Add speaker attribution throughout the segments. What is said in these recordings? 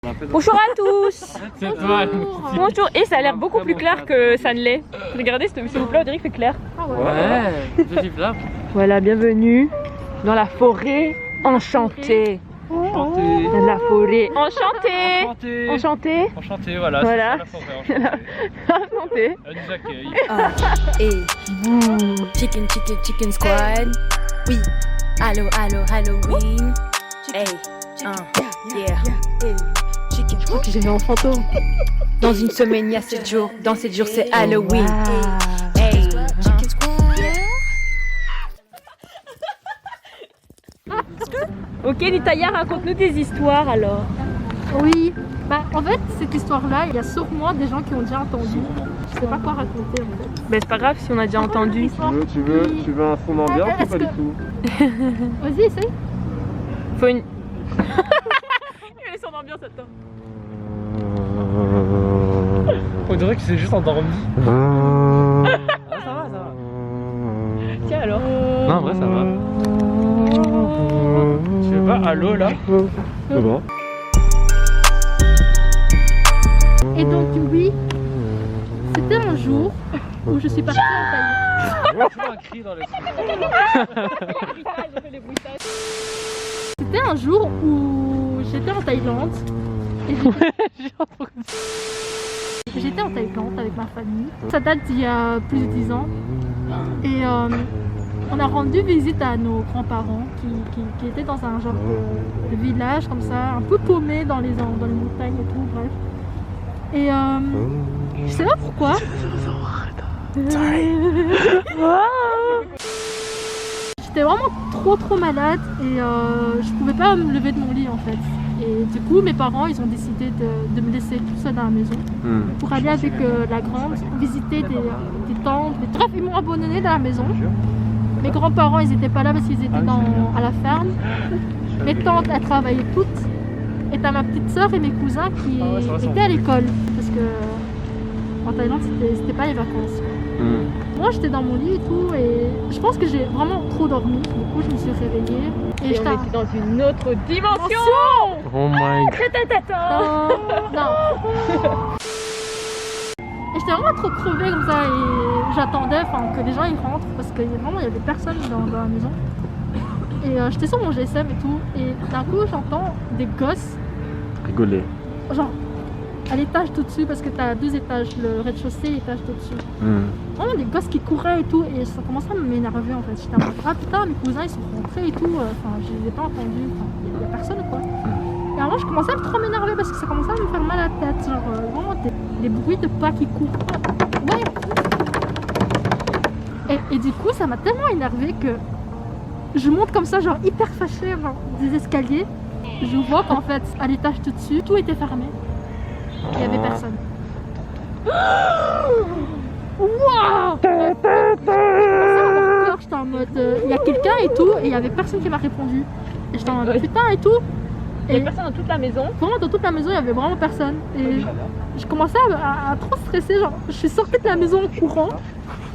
Speaker 1: Bonjour à tous.
Speaker 2: C'est toi.
Speaker 1: Bonjour. Et ça a l'air beaucoup plus clair que ça ne l'est. Regardez s'il vous plaît, on dirait que c'est clair.
Speaker 2: Ouais, je suis là.
Speaker 1: Voilà, bienvenue dans la forêt enchantée.
Speaker 2: Enchanté.
Speaker 1: Dans la forêt enchantée.
Speaker 2: Enchanté.
Speaker 1: Enchanté.
Speaker 2: Enchanté, voilà.
Speaker 1: Voilà.
Speaker 2: C'est ça, la forêt enchantée.
Speaker 1: Enchantée.
Speaker 2: Elle nous accueille.
Speaker 3: Chicken, chicken, chicken squad. Oui, allo, allo, Halloween. Hey, yeah. Chicken.
Speaker 1: Je crois que j'ai mis en fantôme.
Speaker 3: Dans une semaine, il y a 7 jours. Dans 7 jours, c'est Halloween. Hey, chicken squad.
Speaker 1: Ok, Nitaya, raconte-nous des histoires alors.
Speaker 4: Oui, bah en fait cette histoire-là, il y a sûrement des gens qui ont déjà entendu. Je sais pas quoi raconter en fait.
Speaker 1: Ben c'est pas grave si on a déjà entendu.
Speaker 5: Tu veux un son d'ambiance ou pas du tout?
Speaker 4: Vas-y, essaye.
Speaker 1: Faut une... Il est son ambiance, attends.
Speaker 2: On dirait que c'est juste endormi.
Speaker 5: Ah,
Speaker 2: Ça va.
Speaker 1: Tiens alors.
Speaker 2: Non, en vrai, ça va. Je sais pas, allô là?
Speaker 5: Ça va.
Speaker 4: Et donc oui, c'était un jour où je suis partie en Thaïlande.
Speaker 2: Ouais, tu vois un cri dans les
Speaker 4: C'était un jour où j'étais en Thaïlande. Et j'étais en Thaïlande avec ma famille. Ça date d'il y a plus de 10 ans. Et on a rendu visite à nos grands-parents qui étaient dans un genre de village comme ça, un peu paumé dans les montagnes et tout, bref. Et je sais pas pourquoi. J'étais vraiment trop malade et je pouvais pas me lever de mon lit en fait. Et du coup mes parents ils ont décidé de me laisser tout seul dans la maison pour aller avec la grande visiter des temples. Bref, ils m'ont abandonné dans la maison. Mes grands-parents ils étaient pas là parce qu'ils étaient à la ferme. Mes tantes elles travaillaient toutes. Et t'as ma petite soeur et mes cousins qui étaient à l'école. Parce que en Thaïlande c'était pas les vacances. Moi j'étais dans mon lit et tout et je pense que j'ai vraiment trop dormi. Du coup je me suis réveillée.
Speaker 1: Et on était dans une autre dimension.
Speaker 2: Oh my god.
Speaker 4: Non. Et j'étais vraiment trop crevée comme ça et j'attendais que les gens ils rentrent parce que vraiment il y avait personne dans la maison. Et j'étais sur mon GSM et tout et d'un coup j'entends des gosses
Speaker 5: Rigoler.
Speaker 4: genre à l'étage tout dessus parce que t'as 2 étages, le rez-de-chaussée et l'étage tout dessus. Vraiment des gosses qui couraient et tout et ça commençait à m'énerver en fait. J'étais en mode ah putain mes cousins ils sont rentrés et tout, je les ai pas entendus, il y a personne quoi. Et alors je commençais à trop m'énerver parce que ça commençait à me faire mal à la tête, genre vraiment des bruits de pas qui courent. Ouais. Et du coup ça m'a tellement énervé que je monte comme ça genre hyper fâchée des escaliers. Je vois qu'en fait à l'étage tout dessus tout était fermé. Il n'y avait personne. Waouh! J'étais en mode il y a quelqu'un et tout et il y avait personne qui m'a répondu. Et j'étais en mode putain et tout.
Speaker 1: Il y avait personne dans toute la maison.
Speaker 4: Vraiment dans toute la maison il y avait vraiment personne. Et je commençais à trop stresser, genre je suis sortie de la maison en courant.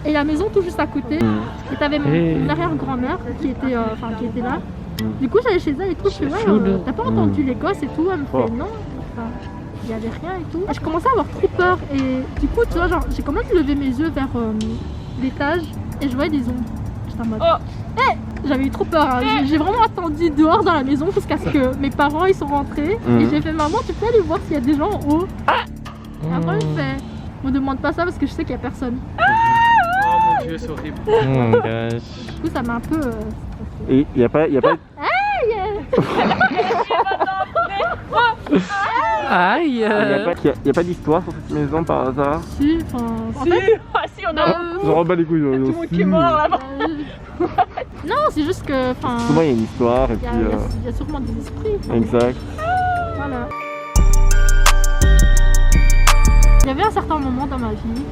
Speaker 4: Et la maison tout juste à côté. Et t'avais mon arrière-grand-mère qui était là. Du coup j'allais chez elle et tout, je suis ouais, t'as pas entendu les gosses et tout? Elle me fait non. Il y avait rien et tout. Et je commençais à avoir trop peur et du coup tu vois genre j'ai quand même levé mes yeux vers l'étage et je voyais des ombres. J'étais en mode j'avais eu trop peur, hein. J'ai vraiment attendu dehors dans la maison jusqu'à ce que mes parents ils sont rentrés et j'ai fait maman tu peux aller voir s'il y a des gens en haut. Et après il me fait me demande pas ça parce que je sais qu'il y a personne.
Speaker 2: Oh mon dieu, c'est horrible.
Speaker 5: Oh my gosh.
Speaker 4: Du coup ça m'a un peu
Speaker 5: Et y a pas.
Speaker 2: Aïe.
Speaker 5: Y a pas d'histoire sur cette maison par hasard?
Speaker 4: si, en fait,
Speaker 1: Si on a
Speaker 5: J'en remets les couilles.
Speaker 1: tout le monde qui est mort là-bas.
Speaker 4: non c'est juste que
Speaker 5: Souvent il y a une histoire et
Speaker 4: il
Speaker 5: puis.
Speaker 4: y a sûrement des esprits.
Speaker 5: Exact.
Speaker 4: Voilà. Il y avait un certain moment dans ma vie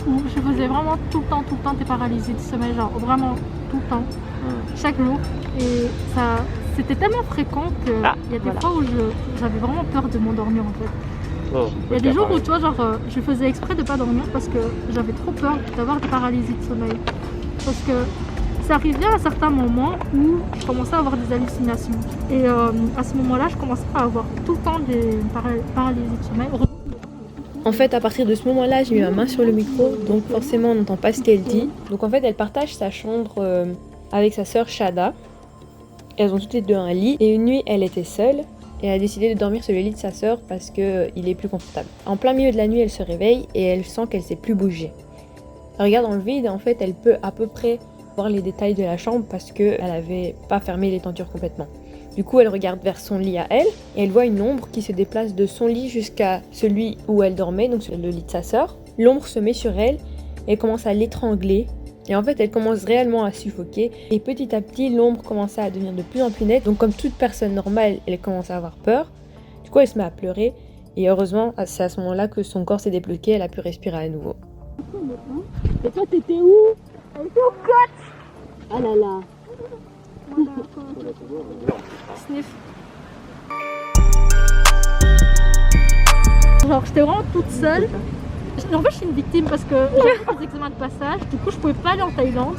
Speaker 4: où je faisais vraiment tout le temps des paralysies du sommeil, genre vraiment tout le temps, chaque jour. Et ça, c'était tellement fréquent qu'il y a des fois où j'avais vraiment peur de m'endormir en fait. Il y a des jours où tu vois genre je faisais exprès de pas dormir parce que j'avais trop peur d'avoir des paralysies de sommeil. Parce que c'est arrivé à un certain moment où je commençais à avoir des hallucinations. Et à ce moment-là, je commençais à avoir tout le temps des paralysies de sommeil.
Speaker 3: En fait, à partir de ce moment-là, j'ai mis ma main sur le micro, donc forcément on n'entend pas ce qu'elle dit. Donc en fait, elle partage sa chambre avec sa sœur Shada. Elles ont toutes les deux un lit, et une nuit, elle était seule, et elle a décidé de dormir sur le lit de sa sœur parce qu'il est plus confortable. En plein milieu de la nuit, elle se réveille, et elle sent qu'elle ne sait plus bouger. Elle regarde dans le vide, et en fait, elle peut à peu près voir les détails de la chambre parce qu'elle n'avait pas fermé les tentures complètement. Du coup, elle regarde vers son lit à elle et elle voit une ombre qui se déplace de son lit jusqu'à celui où elle dormait, donc sur le lit de sa sœur. L'ombre se met sur elle et commence à l'étrangler. Et en fait, elle commence réellement à suffoquer. Et petit à petit, l'ombre commence à devenir de plus en plus nette. Donc comme toute personne normale, elle commence à avoir peur. Du coup, elle se met à pleurer. Et heureusement, c'est à ce moment-là que son corps s'est débloqué, elle a pu respirer à nouveau.
Speaker 6: Et toi, t'étais où? Elle était au côte. Ah là là.
Speaker 4: Sniff. Genre, j'étais vraiment toute seule. En fait, je suis une victime parce que j'avais des examens de passage. Du coup, je pouvais pas aller en Thaïlande.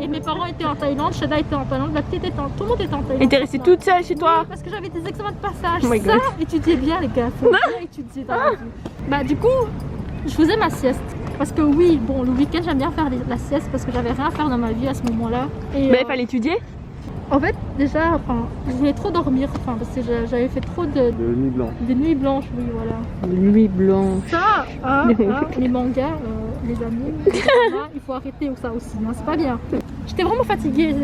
Speaker 4: Et mes parents étaient en Thaïlande, Shada était en Thaïlande, la petite était en... Tout le monde était en Thaïlande.
Speaker 1: Et t'es restée toute seule chez toi?
Speaker 4: Oui, parce que j'avais des examens de passage.
Speaker 1: Oh my
Speaker 4: Ça,
Speaker 1: God.
Speaker 4: étudiez bien les gars. Faut bien étudier dans la vie. Bah du coup, je faisais ma sieste. Parce que oui, bon, le week-end, j'aime bien faire la sieste parce que j'avais rien à faire dans ma vie à ce moment-là. Et
Speaker 1: Mais il fallait étudier?
Speaker 4: en fait, déjà, enfin, je voulais trop dormir, enfin, parce que j'avais fait trop
Speaker 5: De nuit blanche.
Speaker 4: de nuits blanches, oui, voilà.
Speaker 1: Nuit blanche.
Speaker 4: Ça, les mangas, les amis, les dramas, il faut arrêter ça aussi, hein, c'est pas bien. J'étais vraiment fatiguée,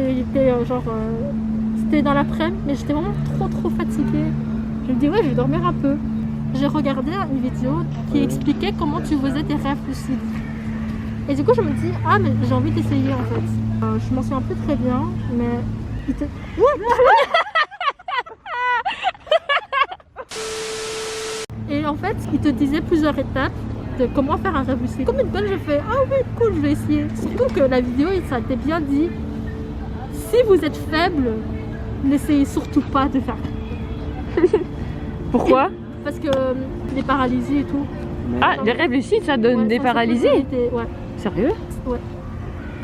Speaker 4: c'était dans l'après-midi, mais j'étais vraiment trop fatiguée. Je me dis, ouais, je vais dormir un peu. J'ai regardé une vidéo qui expliquait comment tu faisais tes rêves lucides. Et du coup, je me dis, ah, mais j'ai envie d'essayer en fait. Je m'en souviens plus très bien, mais il te... Et en fait, il te disait plusieurs étapes de comment faire un rêve lucide. Comme une bonne, je fais, ah oui, cool, je vais essayer. Surtout que la vidéo, ça a été bien dit. Si vous êtes faible, n'essayez surtout pas de faire.
Speaker 1: Pourquoi?
Speaker 4: Parce que les paralysies et tout.
Speaker 1: Ah, des rêves lucides, ça donne
Speaker 4: Ouais,
Speaker 1: des
Speaker 4: ça
Speaker 1: paralysies?
Speaker 4: Ouais.
Speaker 1: Sérieux?
Speaker 4: Ouais.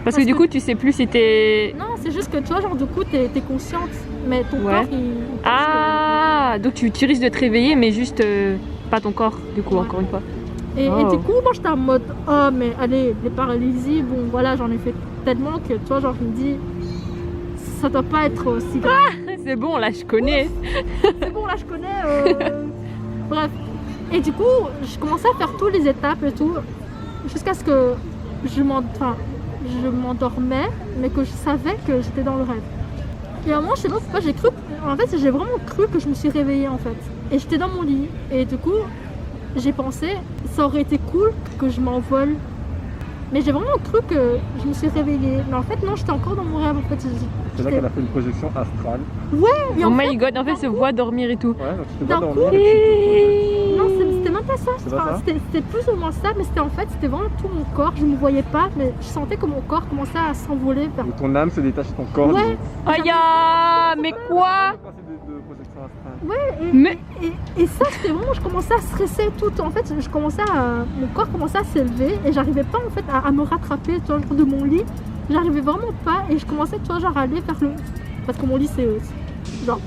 Speaker 1: Parce que du coup, tu sais plus si t'es...
Speaker 4: Non, c'est juste que toi, genre, du coup, t'es consciente, mais ton
Speaker 1: Ouais.
Speaker 4: corps, il pense
Speaker 1: Ah, donc tu risques de te réveiller, mais juste pas ton corps, du coup,
Speaker 4: Ouais.
Speaker 1: encore une fois.
Speaker 4: que... Et
Speaker 1: Oh.
Speaker 4: du coup, moi, j'étais en mode, oh, mais allez, les paralysies, bon, voilà, j'en ai fait tellement que, toi, genre, je me dis, ça doit pas être aussi grave.
Speaker 1: C'est bon, là, je connais.
Speaker 4: C'est bon, là, je connais. Bref. Et du coup, je commençais à faire toutes les étapes et tout, jusqu'à ce que je m'endormais, mais que je savais que j'étais dans le rêve. Et à un moment, je sais pas pourquoi, en fait, j'ai vraiment cru que je me suis réveillée, en fait. Et j'étais dans mon lit. Et du coup, j'ai pensé, ça aurait été cool que je m'envole. Mais j'ai vraiment cru que je me suis réveillée. Mais en fait, non, j'étais encore dans mon rêve, en fait.
Speaker 5: C'est là qu'elle a fait une projection astrale.
Speaker 4: Et
Speaker 1: Oh
Speaker 4: en fait,
Speaker 1: my god, en fait, se voit dormir et tout.
Speaker 5: Ouais, donc tu te
Speaker 4: D'un
Speaker 5: vois
Speaker 4: coup-
Speaker 5: dormir et
Speaker 4: non, c'était même pas ça.
Speaker 5: C'est pas ça
Speaker 4: C'était plus ou moins ça, mais c'était vraiment tout mon corps. Je me voyais pas, mais je sentais que mon corps commençait à s'envoler vers...
Speaker 5: où ton âme se détache de ton corps.
Speaker 4: Ouais.
Speaker 1: Aïe, mais quoi?
Speaker 5: Le principe de projection astrale.
Speaker 1: Mais...
Speaker 4: Et ça, c'était vraiment, je commençais à stresser tout. En fait, mon corps commençait à s'élever et j'arrivais pas en fait à me rattraper, tu vois, de mon lit. J'arrivais vraiment pas et je commençais, tu vois, genre à aller vers le... Parce que mon lit, c'est genre...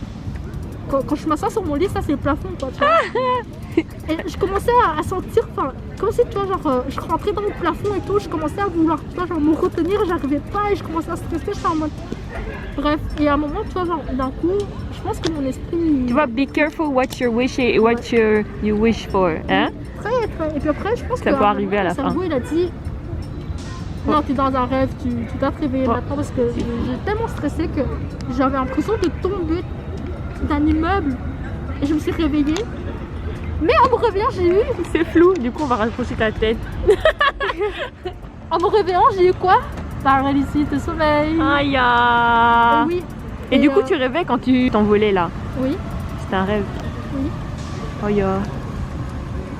Speaker 4: Quand je m'assois sur mon lit, ça c'est le plafond, quoi, tu vois. Et je commençais à sentir, enfin, comme si, tu vois, genre, je rentrais dans le plafond et tout, je commençais à vouloir, tu vois, genre, me retenir, j'arrivais pas et je commençais à stresser, j'étais en mode... Bref, et à un moment, tu vois, genre, d'un coup, je pense que mon esprit...
Speaker 1: Tu vois, be careful what you wish et what you wish for, hein?
Speaker 4: Très. Et puis après, je pense
Speaker 1: Ça
Speaker 4: que
Speaker 1: peut arriver à la
Speaker 4: mon cerveau, il a dit non, t'es dans un rêve, tu dois te réveiller maintenant parce que j'ai tellement stressé que j'avais l'impression de tomber d'un immeuble et je me suis réveillée. Mais en me réveillant, j'ai eu...
Speaker 1: C'est flou, du coup, on va rapprocher ta tête.
Speaker 4: En me réveillant, j'ai eu quoi? Paralysie de sommeil.
Speaker 1: Aïe, ah.
Speaker 4: Oui.
Speaker 1: Et du coup, tu rêvais quand tu t'envolais là?
Speaker 4: Oui.
Speaker 1: C'était un rêve?
Speaker 4: Oui.
Speaker 1: Aïe.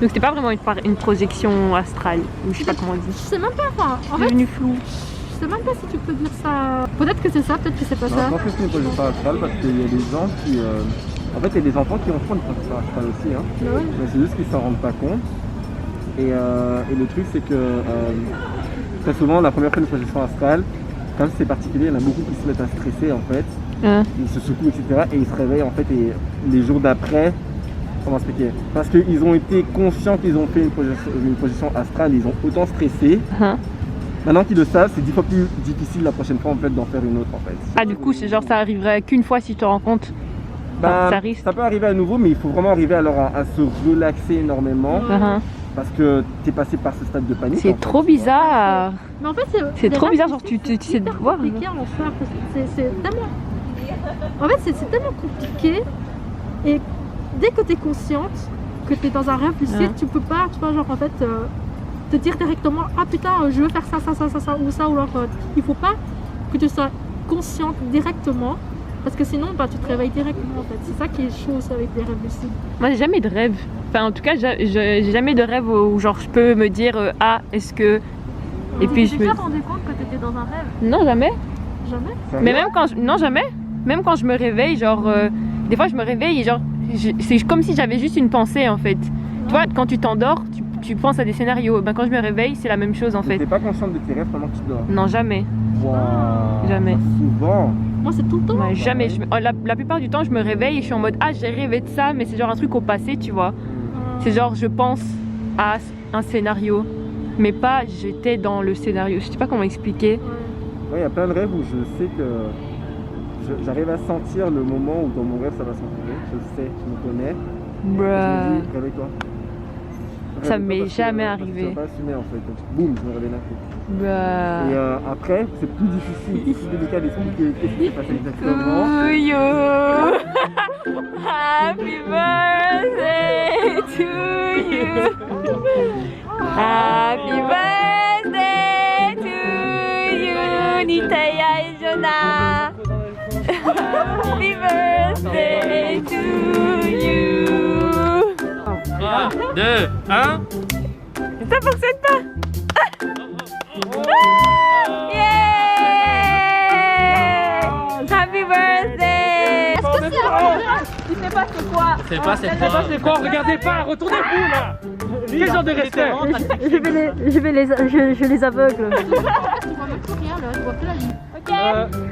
Speaker 1: Donc c'était pas vraiment une projection astrale, ou je sais pas comment on dit.
Speaker 4: Je sais même pas, enfin, en
Speaker 1: C'est
Speaker 4: fait,
Speaker 1: devenu flou.
Speaker 4: je sais même pas si tu peux dire ça. Peut-être que c'est ça, peut-être que c'est pas
Speaker 5: Non,
Speaker 4: ça.
Speaker 5: je pense que c'est une projection astrale parce qu'il y a des gens qui... En fait, il y a des enfants qui en font une projection astrale aussi. Hein.
Speaker 4: Mais ouais.
Speaker 5: Mais c'est juste qu'ils s'en rendent pas compte. Et le truc, c'est que très souvent, la première fois une projection astrale, Comme c'est particulier, il y en a beaucoup qui se mettent à stresser en fait.
Speaker 1: Hein.
Speaker 5: Ils se secouent, etc. Et ils se réveillent en fait et les jours d'après, comment expliquer? Parce qu'ils ont été conscients qu'ils ont fait une projection astrale, ils ont autant stressé.
Speaker 1: Hein.
Speaker 5: Maintenant qu'ils le savent, c'est 10 fois plus difficile la prochaine fois en fait d'en faire une autre en fait.
Speaker 1: Ah du coup c'est genre ça arriverait qu'une fois si tu te rends compte.
Speaker 5: Bah,
Speaker 1: ça risque.
Speaker 5: ça peut arriver à nouveau, mais il faut vraiment arriver alors à se relaxer énormément parce que tu es passé par ce stade de panique.
Speaker 1: C'est trop bizarre.
Speaker 4: Mais en fait,
Speaker 1: C'est trop bizarre, genre tu sais de
Speaker 4: hyper
Speaker 1: voir.
Speaker 4: compliqué à en faire. Parce que c'est tellement. En fait, c'est tellement compliqué. Et dès que tu es consciente que tu es dans un rêve lucide, tu peux pas, tu vois, genre en fait, te dire directement ah putain, je veux faire ça, ou ça, ou alors il faut pas que tu sois consciente directement. Parce que sinon, bah, tu te réveilles directement en fait. C'est ça qui est chaud aussi avec les rêves lucides.
Speaker 1: Moi j'ai jamais de rêve. Enfin en tout cas j'ai jamais de rêve où genre je peux me dire ah est-ce que. Et puis je me.
Speaker 4: Tu t'es déjà rendu compte que tu étais dans un rêve?
Speaker 1: Non jamais.
Speaker 4: Jamais?
Speaker 1: Mais même quand non jamais. Même quand je me réveille genre des fois je me réveille et genre c'est comme si j'avais juste une pensée en fait. Tu vois quand tu t'endors tu penses à des scénarios. Ben quand je me réveille c'est la même chose en fait.
Speaker 5: T'es pas consciente de tes rêves pendant que tu dors?
Speaker 1: Non jamais.
Speaker 5: Wow.
Speaker 1: Jamais.
Speaker 5: Souvent.
Speaker 4: Moi c'est tout le temps.
Speaker 1: Ouais, jamais. La plupart du temps je me réveille et je suis en mode ah j'ai rêvé de ça mais c'est genre un truc au passé tu vois. C'est genre je pense à un scénario mais pas j'étais dans le scénario. Je sais pas comment expliquer.
Speaker 5: Ouais, il y a plein de rêves où je sais que j'arrive à sentir le moment où dans mon rêve ça va s'encourager. Je sais, je me connais. Je me dis, réveille-toi.
Speaker 1: Ça m'est
Speaker 5: Réveille-toi
Speaker 1: jamais
Speaker 5: parce que
Speaker 1: arrivé.
Speaker 5: Tu vas pas assumer en fait. Donc, boum, je me réveille d'un coup.
Speaker 1: Bah...
Speaker 5: Et après, c'est plus difficile, plus délicat d'expliquer qu'est-ce qui s'est passé exactement.
Speaker 1: Yo. Happy birthday to you. Happy birthday to you, Nitaya et Jonah. Happy birthday to you.
Speaker 2: 3, 2, 1.
Speaker 1: Ça fonctionne pas. Yeah! Happy birthday!
Speaker 4: Est-ce que c'est un
Speaker 6: Tu sais pas c'est quoi?
Speaker 2: C'est pas c'est quoi? C'est quoi? Regardez pas, retournez-vous là! Quel genre de restaurant?
Speaker 6: Je les aveugle.
Speaker 4: Tu vois même plus rien là, tu vois plus la vie.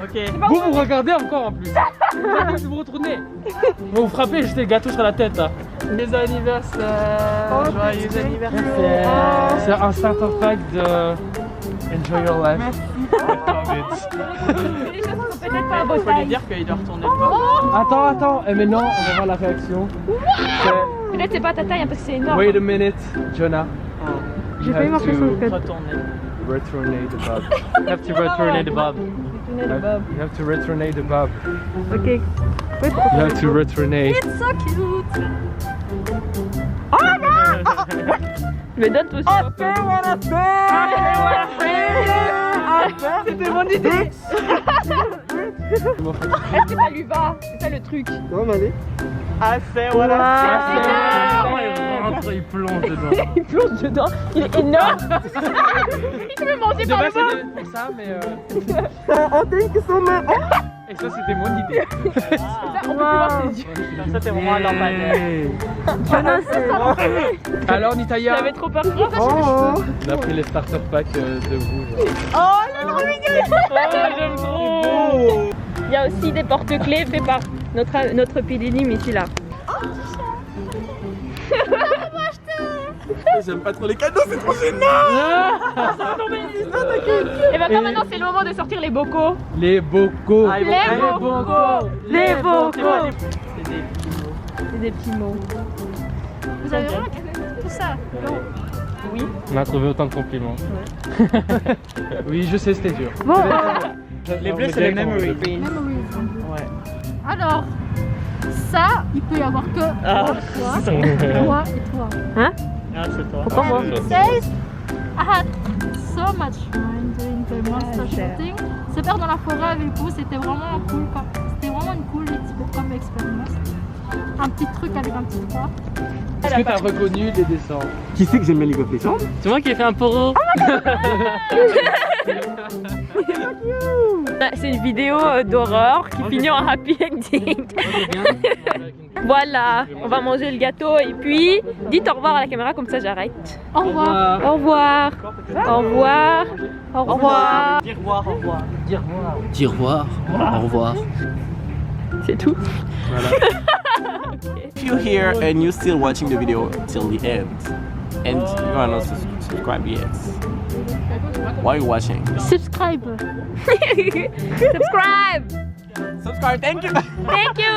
Speaker 2: Ok. Vous regardez encore en plus. Vous retournez. Vous frappez, jetez le gâteau sur la tête là. Les anniversaires. Joyeux anniversaire. C'est un starter pack de Enjoy Your Life.
Speaker 6: Peut-être pas beau.
Speaker 2: Faut lui dire qu'il doit retourner le pas. Attends, et maintenant on va voir la réaction.
Speaker 1: Peut-être c'est pas ta taille parce que c'est énorme.
Speaker 2: Wait a minute, Jonah.
Speaker 6: J'ai failli marcher sur le code.
Speaker 2: Retourner the bob. You have to retourner the bob. You have to retourner the bob.
Speaker 6: Ok.
Speaker 2: You have to retourner.
Speaker 4: It's so cute.
Speaker 1: Je me donne tout ça.
Speaker 2: C'était mon idée.
Speaker 1: Est-ce que ça lui va? C'est ça le truc.
Speaker 5: Non, mais allez.
Speaker 2: Il plonge dedans.
Speaker 1: Il plonge dedans. Il est énorme. Il peut me manger
Speaker 2: De
Speaker 1: par
Speaker 2: base
Speaker 1: le bas.
Speaker 2: c'était pour ça, mais et ça c'était mon idée.
Speaker 1: On peut plus voir ses yeux.
Speaker 2: Ça c'était vraiment un lampadaire. Alors Nitaya,
Speaker 1: J'avais trop peur.
Speaker 2: on a pris les starter packs de vous.
Speaker 1: Oh, il est trop mignon.
Speaker 2: Oh, j'aime trop.
Speaker 1: Il y a aussi des porte-clés faits par notre pédilume ici là.
Speaker 5: J'aime pas trop les cadeaux, c'est trop génial.
Speaker 1: Et bah comme maintenant c'est le moment de sortir les bocaux.
Speaker 2: Les bocaux.
Speaker 1: Les bocaux.
Speaker 6: Les bocaux.
Speaker 1: C'est des petits mots.
Speaker 4: Vous avez vraiment tout ça?
Speaker 1: Oui.
Speaker 2: On a trouvé autant de compliments. Oui, je sais, c'était dur.
Speaker 6: Bon.
Speaker 2: Les bleus, c'est les memories.
Speaker 4: Ouais. Alors, ça, il peut y avoir que toi et toi.
Speaker 6: Hein?
Speaker 2: Ah, c'est toi.
Speaker 6: Pourquoi moi?
Speaker 4: Says, I had so much fun doing the monster shooting. Se faire dans la forêt avec vous, c'était vraiment cool. C'était vraiment une cool comme expérience. Un petit truc avec un petit froid.
Speaker 2: Est-ce que t'as reconnu les dessins?
Speaker 5: Qui c'est que j'aime bien League of Legends?
Speaker 2: C'est moi qui ai fait un poro.
Speaker 1: C'est une vidéo d'horreur qui finit en happy ending. Voilà, on va manger le gâteau et puis dites au revoir à la caméra comme ça j'arrête.
Speaker 4: Au revoir.
Speaker 1: Au revoir. Au revoir. Au revoir.
Speaker 2: Dire revoir, au revoir. Dire revoir.
Speaker 7: Dire revoir, au revoir.
Speaker 1: C'est tout.
Speaker 8: If you're here and you're still watching the video till the end, and you are not subscribed yet, why are you watching?
Speaker 4: Subscribe.
Speaker 1: Subscribe.
Speaker 8: Subscribe, thank you!
Speaker 1: Thank you.